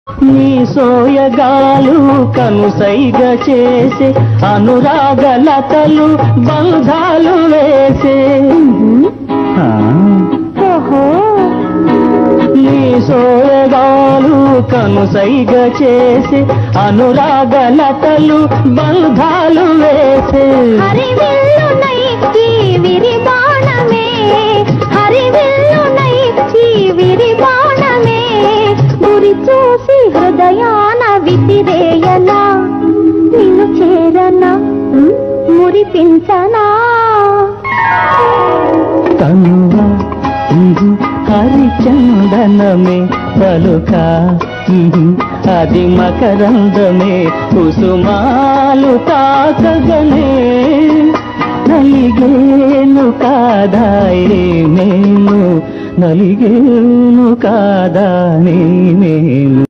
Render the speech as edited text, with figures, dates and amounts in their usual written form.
నీ సోయగాలు కనుసైగ చేసే అనురాగలతలు బంధాలు వేసే నీ సోయగాలు కనుసైగ చేసే అనురాగలతలు బంధాలు వేసే చూసి హృదయాన విసిరేయనా నిన్ను చేరనా మురిపించనా తనువా హరిచందనమే పలుక అది మకరందమే కుసుమాలు తాకగనే నలిగేను కాదాయే నేను నలిగేను కాదా నేను